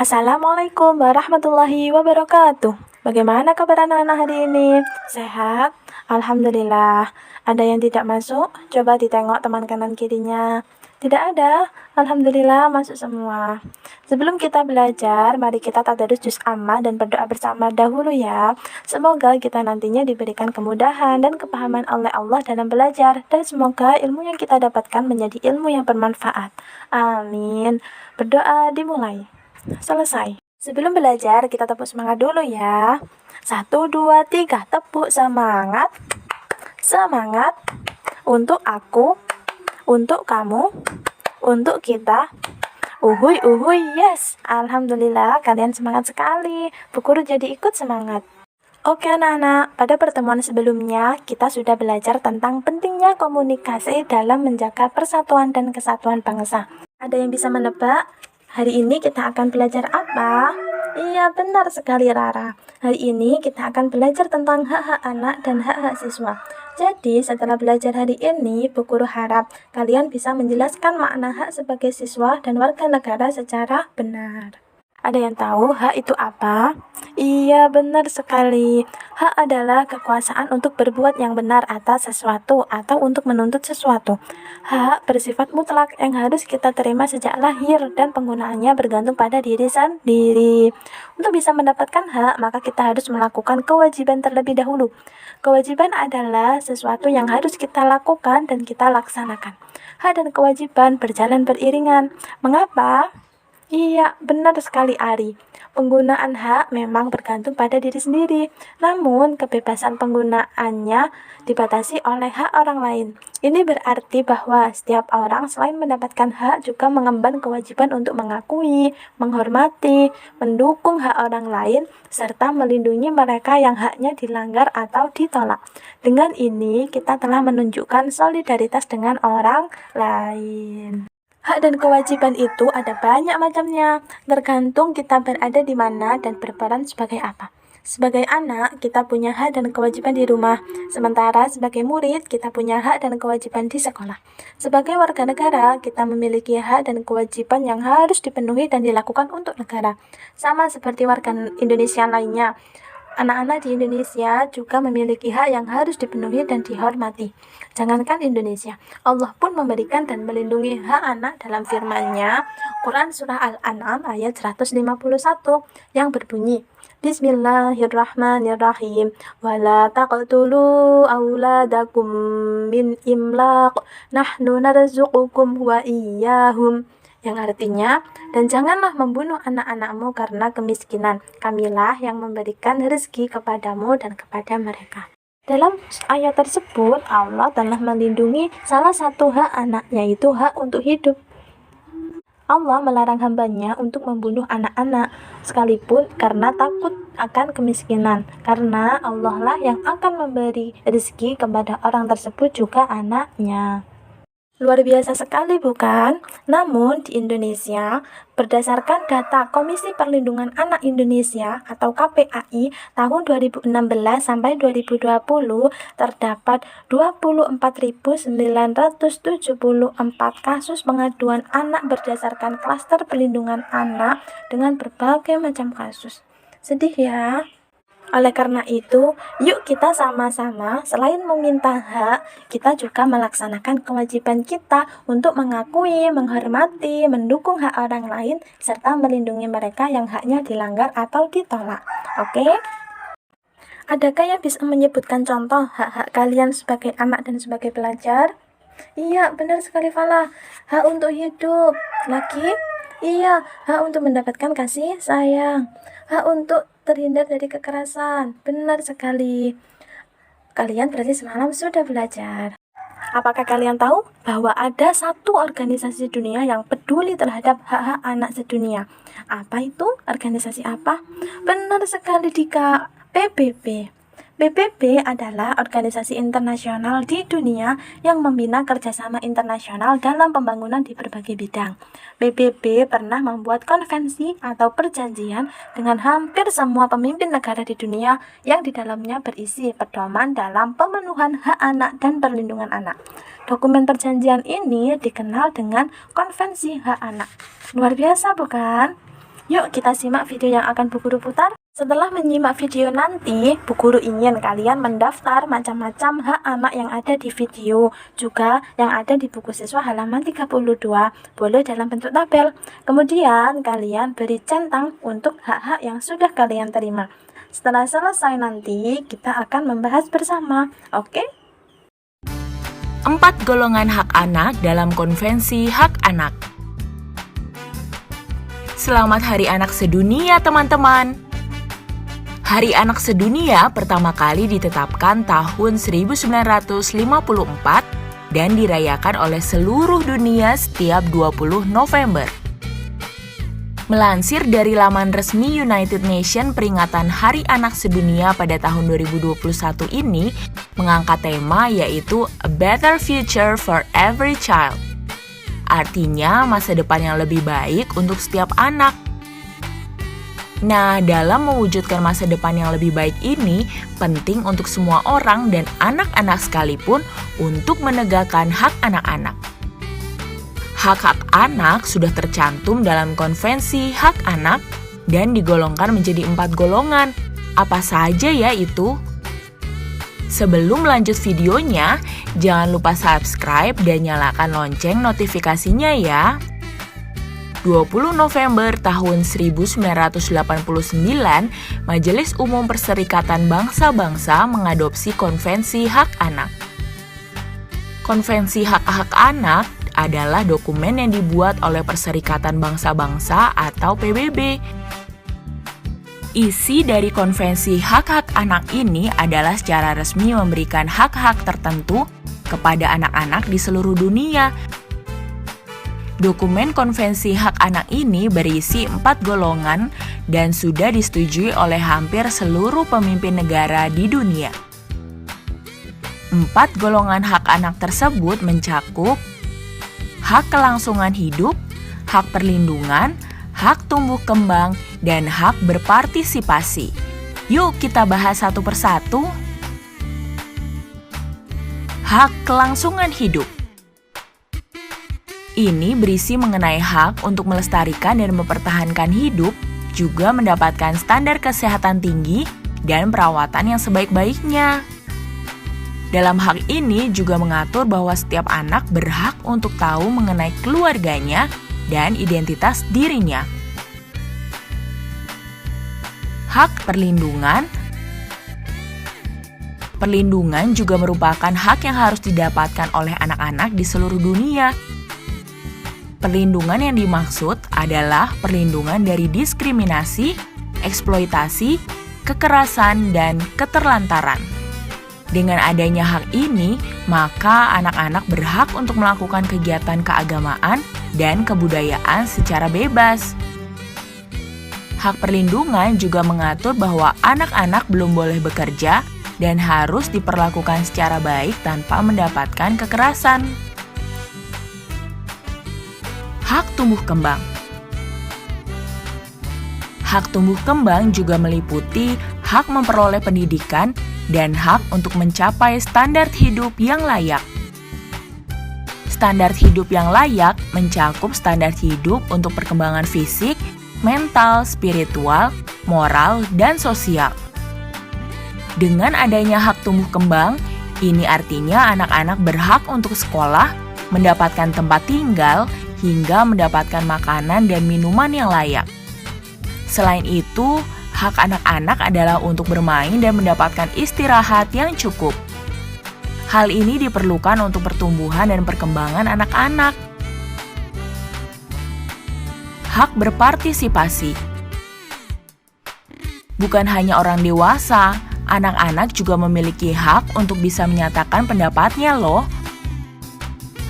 Assalamualaikum warahmatullahi wabarakatuh. Bagaimana kabar anak-anak hari ini? Sehat? Alhamdulillah. Ada yang tidak masuk? Coba ditengok teman kanan kirinya. Tidak ada? Alhamdulillah masuk semua. Sebelum kita belajar, mari kita tadarus juz amma dan berdoa bersama dahulu ya. Semoga kita nantinya diberikan kemudahan dan kepahaman oleh Allah dalam belajar, dan semoga ilmu yang kita dapatkan menjadi ilmu yang bermanfaat. Amin. Berdoa dimulai. Selesai. Sebelum belajar, kita tepuk semangat dulu ya. 1, 2, 3. Tepuk semangat. Semangat. Untuk aku, untuk kamu, untuk kita. Uhuy, uhuy, yes. Alhamdulillah, kalian semangat sekali. Bu Guru jadi ikut semangat. Oke anak-anak, pada pertemuan sebelumnya kita sudah belajar tentang pentingnya komunikasi dalam menjaga persatuan dan kesatuan bangsa. Ada yang bisa menebak? Hari ini kita akan belajar apa? Iya, benar sekali Rara. Hari ini kita akan belajar tentang hak-hak anak dan hak-hak siswa. Jadi, setelah belajar hari ini, Bu Guru harap kalian bisa menjelaskan makna hak sebagai siswa dan warga negara secara benar. Ada yang tahu hak itu apa? Iya, benar sekali. Hak adalah kekuasaan untuk berbuat yang benar atas sesuatu atau untuk menuntut sesuatu. Hak bersifat mutlak yang harus kita terima sejak lahir dan penggunaannya bergantung pada diri sendiri. Untuk bisa mendapatkan hak, maka kita harus melakukan kewajiban terlebih dahulu. Kewajiban adalah sesuatu yang harus kita lakukan dan kita laksanakan. Hak dan kewajiban berjalan beriringan. Mengapa? Iya, benar sekali Ari. Penggunaan hak memang bergantung pada diri sendiri, namun kebebasan penggunaannya dibatasi oleh hak orang lain. Ini berarti bahwa setiap orang selain mendapatkan hak juga mengemban kewajiban untuk mengakui, menghormati, mendukung hak orang lain, serta melindungi mereka yang haknya dilanggar atau ditolak. Dengan ini, kita telah menunjukkan solidaritas dengan orang lain. Hak dan kewajiban itu ada banyak macamnya, tergantung kita berada di mana dan berperan sebagai apa. Sebagai anak, kita punya hak dan kewajiban di rumah, sementara sebagai murid, kita punya hak dan kewajiban di sekolah. Sebagai warga negara, kita memiliki hak dan kewajiban yang harus dipenuhi dan dilakukan untuk negara. Sama seperti warga Indonesia lainnya, anak-anak di Indonesia juga memiliki hak yang harus dipenuhi dan dihormati. Jangankan Indonesia, Allah pun memberikan dan melindungi hak anak dalam firman-Nya, Quran Surah Al-An'am ayat 151 yang berbunyi, Bismillahirrahmanirrahim, wala taqtulu auladakum min imlaq, nahnu narzuqukum wa iyyahum, yang artinya, dan janganlah membunuh anak-anakmu karena kemiskinan, kamilah yang memberikan rezeki kepadamu dan kepada mereka. Dalam ayat tersebut, Allah telah melindungi salah satu hak anak, yaitu hak untuk hidup. Allah melarang hambanya untuk membunuh anak-anak, sekalipun karena takut akan kemiskinan, karena Allah lah yang akan memberi rezeki kepada orang tersebut juga anaknya. Luar biasa sekali bukan? Namun di Indonesia, berdasarkan data Komisi Perlindungan Anak Indonesia atau KPAI tahun 2016 sampai 2020, terdapat 24.974 kasus pengaduan anak berdasarkan klaster perlindungan anak dengan berbagai macam kasus. Sedih ya. Oleh karena itu, yuk kita sama-sama selain meminta hak, kita juga melaksanakan kewajiban kita untuk mengakui, menghormati, mendukung hak orang lain, serta melindungi mereka yang haknya dilanggar atau ditolak. Oke? Adakah yang bisa menyebutkan contoh hak-hak kalian sebagai anak dan sebagai pelajar? Iya, benar sekali Fala. Hak untuk hidup. Lagi? Iya, hak untuk mendapatkan kasih sayang. Hak untuk terhindar dari kekerasan. Benar sekali. Kalian berarti semalam sudah belajar. Apakah kalian tahu bahwa ada satu organisasi dunia yang peduli terhadap hak-hak anak sedunia? Apa itu? Organisasi apa? Benar sekali Dika, PBB. PBB adalah organisasi internasional di dunia yang membina kerjasama internasional dalam pembangunan di berbagai bidang. PBB pernah membuat konvensi atau perjanjian dengan hampir semua pemimpin negara di dunia yang di dalamnya berisi pedoman dalam pemenuhan hak anak dan perlindungan anak. Dokumen perjanjian ini dikenal dengan Konvensi Hak Anak. Luar biasa bukan? Yuk kita simak video yang akan Bu Guru putar. Setelah menyimak video nanti, Bu Guru ingin kalian mendaftar macam-macam hak anak yang ada di video, juga yang ada di buku siswa halaman 32, boleh dalam bentuk tabel. Kemudian kalian beri centang untuk hak-hak yang sudah kalian terima. Setelah selesai nanti, kita akan membahas bersama, oke? 4 golongan hak anak dalam Konvensi Hak Anak. Selamat Hari Anak Sedunia, teman-teman! Hari Anak Sedunia pertama kali ditetapkan tahun 1954 dan dirayakan oleh seluruh dunia setiap 20 November. Melansir dari laman resmi United Nations, peringatan Hari Anak Sedunia pada tahun 2021 ini mengangkat tema yaitu A Better Future for Every Child. Artinya masa depan yang lebih baik untuk setiap anak. Nah, dalam mewujudkan masa depan yang lebih baik ini, penting untuk semua orang dan anak-anak sekalipun untuk menegakkan hak anak-anak. Hak-hak anak sudah tercantum dalam Konvensi Hak Anak dan digolongkan menjadi 4 golongan. Apa saja ya itu? Sebelum lanjut videonya, jangan lupa subscribe dan nyalakan lonceng notifikasinya ya. 20 November tahun 1989, Majelis Umum Perserikatan Bangsa-Bangsa mengadopsi Konvensi Hak Anak. Konvensi Hak-Hak Anak adalah dokumen yang dibuat oleh Perserikatan Bangsa-Bangsa atau PBB. Isi dari Konvensi Hak-Hak Anak ini adalah secara resmi memberikan hak-hak tertentu kepada anak-anak di seluruh dunia. Dokumen Konvensi Hak Anak ini berisi 4 golongan dan sudah disetujui oleh hampir seluruh pemimpin negara di dunia. 4 golongan hak anak tersebut mencakup hak kelangsungan hidup, hak perlindungan, hak tumbuh kembang, dan hak berpartisipasi. Yuk kita bahas satu persatu. Hak kelangsungan hidup. Ini berisi mengenai hak untuk melestarikan dan mempertahankan hidup, juga mendapatkan standar kesehatan tinggi dan perawatan yang sebaik-baiknya. Dalam hak ini juga mengatur bahwa setiap anak berhak untuk tahu mengenai keluarganya dan identitas dirinya. Hak perlindungan. Perlindungan juga merupakan hak yang harus didapatkan oleh anak-anak di seluruh dunia. Perlindungan yang dimaksud adalah perlindungan dari diskriminasi, eksploitasi, kekerasan, dan keterlantaran. Dengan adanya hak ini, maka anak-anak berhak untuk melakukan kegiatan keagamaan dan kebudayaan secara bebas. Hak perlindungan juga mengatur bahwa anak-anak belum boleh bekerja dan harus diperlakukan secara baik tanpa mendapatkan kekerasan. Hak tumbuh kembang. Hak tumbuh kembang juga meliputi hak memperoleh pendidikan dan hak untuk mencapai standar hidup yang layak. Standar hidup yang layak mencakup standar hidup untuk perkembangan fisik, mental, spiritual, moral, dan sosial. Dengan adanya hak tumbuh kembang, ini artinya anak-anak berhak untuk sekolah, mendapatkan tempat tinggal, hingga mendapatkan makanan dan minuman yang layak. Selain itu, hak anak-anak adalah untuk bermain dan mendapatkan istirahat yang cukup. Hal ini diperlukan untuk pertumbuhan dan perkembangan anak-anak. Hak berpartisipasi. Bukan hanya orang dewasa, anak-anak juga memiliki hak untuk bisa menyatakan pendapatnya loh.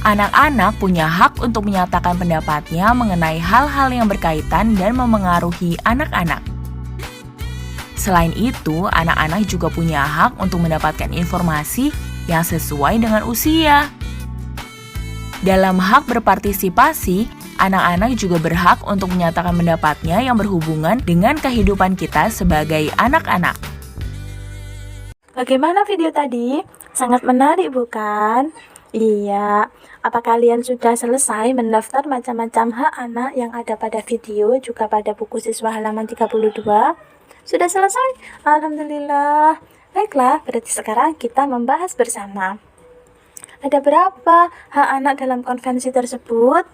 Anak-anak punya hak untuk menyatakan pendapatnya mengenai hal-hal yang berkaitan dan memengaruhi anak-anak. Selain itu, anak-anak juga punya hak untuk mendapatkan informasi yang sesuai dengan usia. Dalam hak berpartisipasi, anak-anak juga berhak untuk menyatakan pendapatnya yang berhubungan dengan kehidupan kita sebagai anak-anak. Bagaimana video tadi? Sangat menarik bukan? Iya, apa kalian sudah selesai mendaftar macam-macam hak anak yang ada pada video, juga pada buku siswa halaman 32? Sudah selesai? Alhamdulillah. Baiklah, berarti sekarang kita membahas bersama. Ada berapa hak anak dalam konvensi tersebut?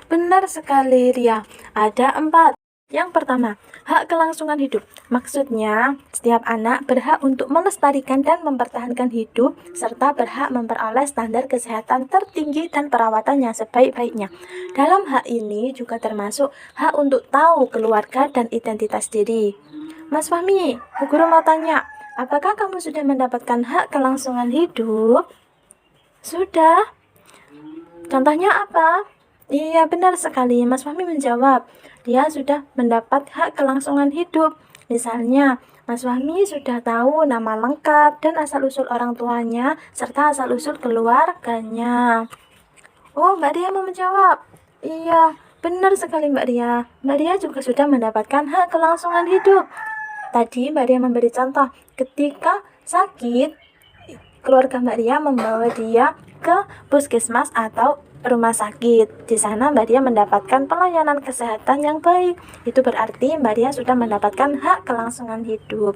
Benar sekali, Ria. Ada 4. Yang pertama, hak kelangsungan hidup. Maksudnya, setiap anak berhak untuk melestarikan dan mempertahankan hidup, serta berhak memperoleh standar kesehatan tertinggi dan perawatan yang sebaik-baiknya. Dalam hak ini juga termasuk hak untuk tahu keluarga dan identitas diri. Mas Fahmi, Bu Guru mau tanya, apakah kamu sudah mendapatkan hak kelangsungan hidup? Sudah. Contohnya apa? Iya, benar sekali. Mas Fahmi menjawab, dia sudah mendapat hak kelangsungan hidup. Misalnya, Mas Fahmi sudah tahu nama lengkap dan asal-usul orang tuanya, serta asal-usul keluarganya. Oh, Mbak Ria mau menjawab. Iya, benar sekali Mbak Ria. Mbak Ria juga sudah mendapatkan hak kelangsungan hidup. Tadi Mbak Ria memberi contoh, ketika sakit, keluarga Mbak Ria membawa dia ke puskesmas atau rumah sakit. Di sana Mbak Ria mendapatkan pelayanan kesehatan yang baik. Itu berarti Mbak Ria sudah mendapatkan hak kelangsungan hidup.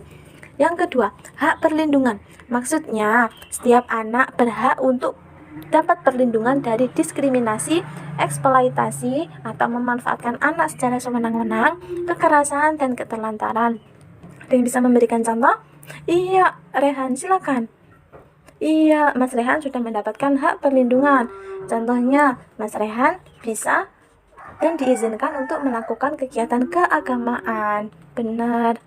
Yang kedua, hak perlindungan. Maksudnya, setiap anak berhak untuk dapat perlindungan dari diskriminasi, eksploitasi, atau memanfaatkan anak secara sewenang-wenang, kekerasan, dan keterlantaran. Ada yang bisa memberikan contoh? Iya, Rehan, silakan. Iya, Mas Rehan sudah mendapatkan hak perlindungan. Contohnya, Mas Rehan bisa dan diizinkan untuk melakukan kegiatan keagamaan. Benar.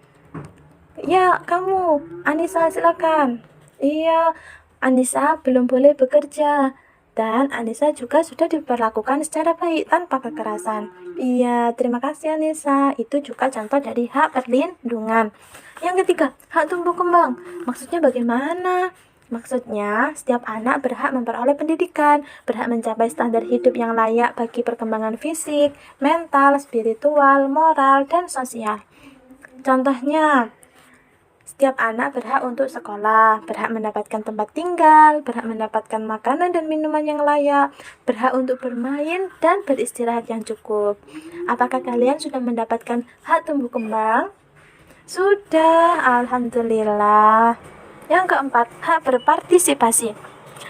Ya, kamu, Anissa, silakan. Iya, Anissa belum boleh bekerja. Dan Anissa juga sudah diperlakukan secara baik tanpa kekerasan. Iya, terima kasih Anissa. Itu juga contoh dari hak perlindungan. Yang ketiga, hak tumbuh kembang. Maksudnya bagaimana? Maksudnya, setiap anak berhak memperoleh pendidikan, berhak mencapai standar hidup yang layak bagi perkembangan fisik, mental, spiritual, moral, dan sosial. Contohnya, setiap anak berhak untuk sekolah, berhak mendapatkan tempat tinggal, berhak mendapatkan makanan dan minuman yang layak, berhak untuk bermain dan beristirahat yang cukup. Apakah kalian sudah mendapatkan hak tumbuh kembang? Sudah, alhamdulillah. Yang keempat, hak berpartisipasi.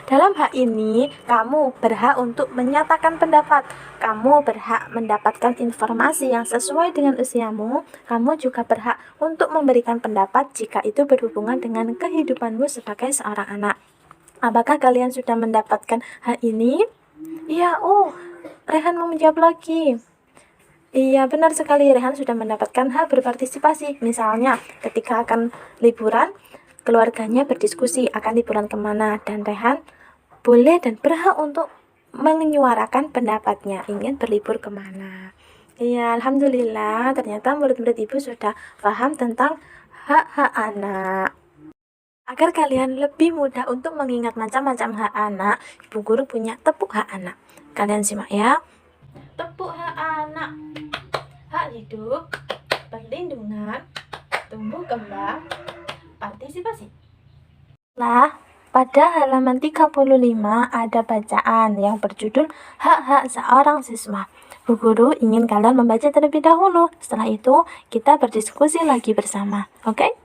Dalam hak ini, kamu berhak untuk menyatakan pendapat. Kamu berhak mendapatkan informasi yang sesuai dengan usiamu. Kamu juga berhak untuk memberikan pendapat jika itu berhubungan dengan kehidupanmu sebagai seorang anak. Apakah kalian sudah mendapatkan hak ini? Iya, Rehan mau menjawab lagi. Iya, benar sekali. Rehan sudah mendapatkan hak berpartisipasi. Misalnya, ketika akan liburan, keluarganya berdiskusi akan liburan kemana, dan Rehan boleh dan berhak untuk menyuarakan pendapatnya, ingin berlibur kemana. Iya, alhamdulillah, ternyata murid-murid ibu sudah paham tentang hak-hak anak. Agar kalian lebih mudah untuk mengingat macam-macam hak anak, ibu guru punya tepuk hak anak. Kalian simak ya. Tepuk hak anak. Hak hidup, perlindungan, tumbuh kembang, partisipasi. Pada halaman 35 ada bacaan yang berjudul Hak-Hak Seorang Siswa. Bu Guru ingin kalian membaca terlebih dahulu. Setelah itu, kita berdiskusi lagi bersama. Oke?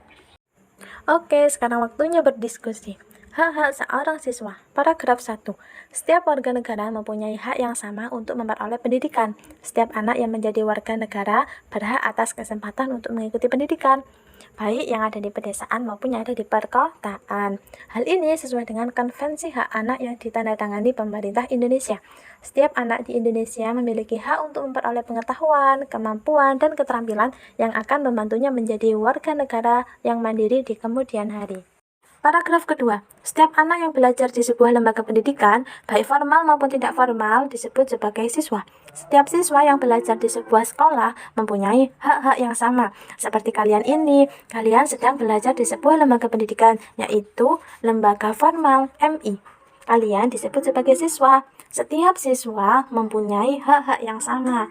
Oke, sekarang waktunya berdiskusi. Hak-hak seorang siswa. Paragraf 1. Setiap warga negara mempunyai hak yang sama untuk memperoleh pendidikan. Setiap anak yang menjadi warga negara berhak atas kesempatan untuk mengikuti pendidikan, baik yang ada di pedesaan maupun yang ada di perkotaan. Hal ini sesuai dengan Konvensi Hak Anak yang ditandatangani pemerintah Indonesia. Setiap anak di Indonesia memiliki hak untuk memperoleh pengetahuan, kemampuan, dan keterampilan yang akan membantunya menjadi warga negara yang mandiri di kemudian hari. Paragraf kedua, setiap anak yang belajar di sebuah lembaga pendidikan, baik formal maupun tidak formal, disebut sebagai siswa. Setiap siswa yang belajar di sebuah sekolah mempunyai hak-hak yang sama. Seperti kalian ini, kalian sedang belajar di sebuah lembaga pendidikan, yaitu lembaga formal, MI. Kalian disebut sebagai siswa. Setiap siswa mempunyai hak-hak yang sama.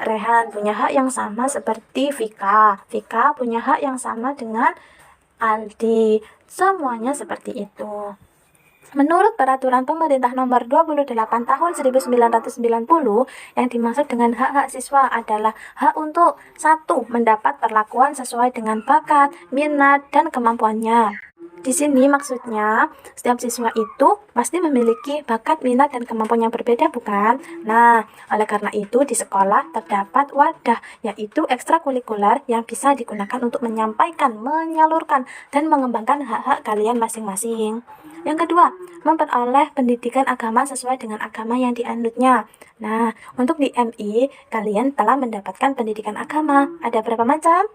Rehan punya hak yang sama seperti Vika. Vika punya hak yang sama dengan Aldi. Semuanya seperti itu. Menurut Peraturan Pemerintah Nomor 28 Tahun 1990, yang dimaksud dengan hak-hak siswa adalah hak untuk 1. Mendapat perlakuan sesuai dengan bakat, minat, dan kemampuannya. Di sini maksudnya, setiap siswa itu pasti memiliki bakat, minat, dan kemampuan yang berbeda, bukan? Nah, oleh karena itu di sekolah terdapat wadah, yaitu ekstrakurikuler yang bisa digunakan untuk menyampaikan, menyalurkan, dan mengembangkan hak-hak kalian masing-masing. Yang kedua, memperoleh pendidikan agama sesuai dengan agama yang dianutnya. Nah, untuk di MI, kalian telah mendapatkan pendidikan agama. Ada berapa macam?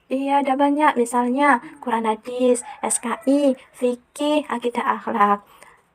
Iya, ada banyak. Misalnya, Quran Hadis, SKI, Fikih, Akidah Akhlak.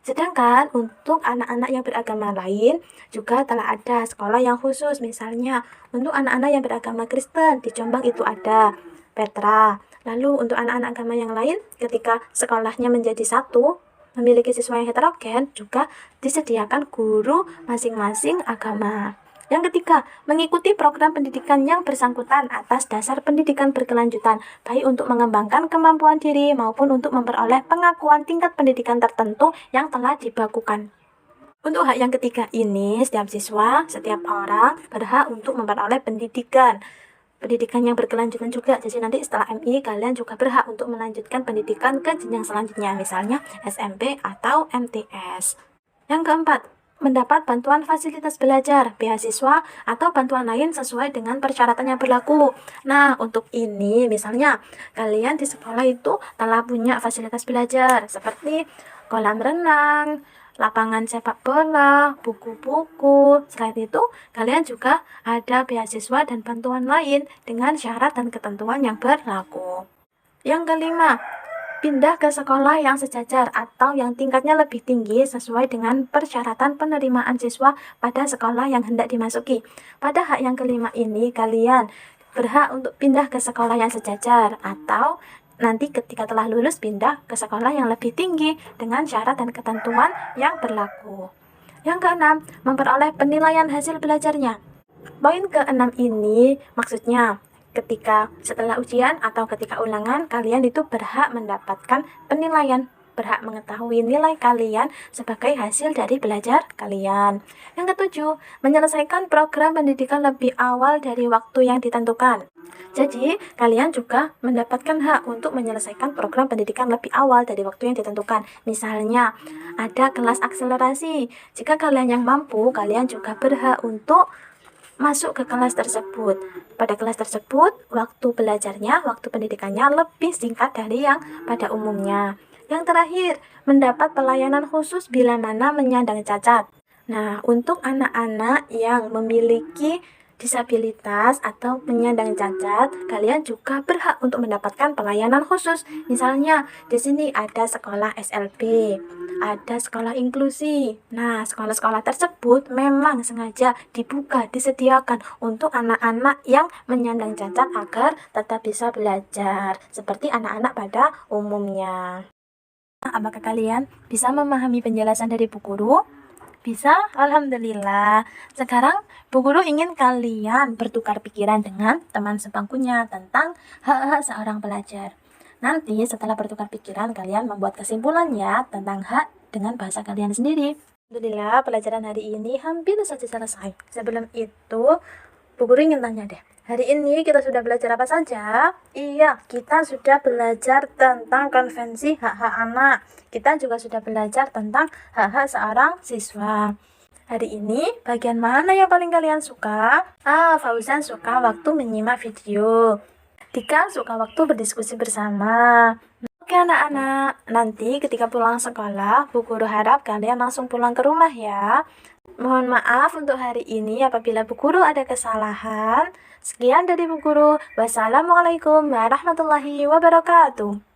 Sedangkan untuk anak-anak yang beragama lain juga telah ada sekolah yang khusus. Misalnya, untuk anak-anak yang beragama Kristen, di Jombang itu ada Petra. Lalu untuk anak-anak agama yang lain, ketika sekolahnya menjadi satu, memiliki siswa yang heterogen, juga disediakan guru masing-masing agama. Yang ketiga, mengikuti program pendidikan yang bersangkutan atas dasar pendidikan berkelanjutan, baik untuk mengembangkan kemampuan diri maupun untuk memperoleh pengakuan tingkat pendidikan tertentu yang telah dibakukan. Untuk hak yang ketiga ini, setiap siswa, setiap orang berhak untuk memperoleh pendidikan yang berkelanjutan juga. Jadi nanti setelah MI, kalian juga berhak untuk melanjutkan pendidikan ke jenjang selanjutnya, misalnya SMP atau MTS. Yang keempat, mendapat bantuan fasilitas belajar, beasiswa, atau bantuan lain sesuai dengan persyaratan yang berlaku. Nah, untuk ini, misalnya, kalian di sekolah itu telah punya fasilitas belajar, seperti kolam renang, lapangan sepak bola, buku-buku. Selain itu, kalian juga ada beasiswa dan bantuan lain dengan syarat dan ketentuan yang berlaku. Yang kelima, pindah ke sekolah yang sejajar atau yang tingkatnya lebih tinggi sesuai dengan persyaratan penerimaan siswa pada sekolah yang hendak dimasuki. Pada hak yang kelima ini, kalian berhak untuk pindah ke sekolah yang sejajar atau nanti ketika telah lulus pindah ke sekolah yang lebih tinggi dengan syarat dan ketentuan yang berlaku. Yang keenam, memperoleh penilaian hasil belajarnya. Poin keenam ini maksudnya ketika setelah ujian atau ketika ulangan, kalian itu berhak mendapatkan penilaian, berhak mengetahui nilai kalian sebagai hasil dari belajar kalian. Yang ketujuh, menyelesaikan program pendidikan lebih awal dari waktu yang ditentukan. Jadi, kalian juga mendapatkan hak untuk menyelesaikan program pendidikan lebih awal dari waktu yang ditentukan. Misalnya, ada kelas akselerasi. Jika kalian yang mampu, kalian juga berhak untuk masuk ke kelas tersebut. Pada kelas tersebut, waktu belajarnya, waktu pendidikannya lebih singkat dari yang pada umumnya. Yang terakhir, mendapat pelayanan khusus bila mana menyandang cacat. Nah, untuk anak-anak yang memiliki disabilitas atau penyandang cacat, kalian juga berhak untuk mendapatkan pelayanan khusus. Misalnya, di sini ada sekolah SLB, ada sekolah inklusi. Nah, sekolah-sekolah tersebut memang sengaja dibuka, disediakan untuk anak-anak yang menyandang cacat agar tetap bisa belajar seperti anak-anak pada umumnya. Apakah kalian bisa memahami penjelasan dari Bu Guru? Bisa? Alhamdulillah. Sekarang Bu Guru ingin kalian bertukar pikiran dengan teman sebangkunya tentang hak-hak seorang pelajar. Nanti setelah bertukar pikiran, kalian membuat kesimpulan ya tentang hak dengan bahasa kalian sendiri. Alhamdulillah, pelajaran hari ini hampir saja selesai. Sebelum itu, Bu Guru ingin tanya deh. Hari ini kita sudah belajar apa saja? Iya, kita sudah belajar tentang konvensi hak-hak anak. Kita juga sudah belajar tentang hak-hak seorang siswa. Hari ini, bagian mana yang paling kalian suka? Fauzan suka waktu menyimak video. Dika suka waktu berdiskusi bersama. Oke anak-anak, nanti ketika pulang sekolah, Bu Guru harap kalian langsung pulang ke rumah ya. Mohon maaf untuk hari ini apabila Bu Guru ada kesalahan. Sekian dari Bu Guru. Wassalamualaikum warahmatullahi wabarakatuh.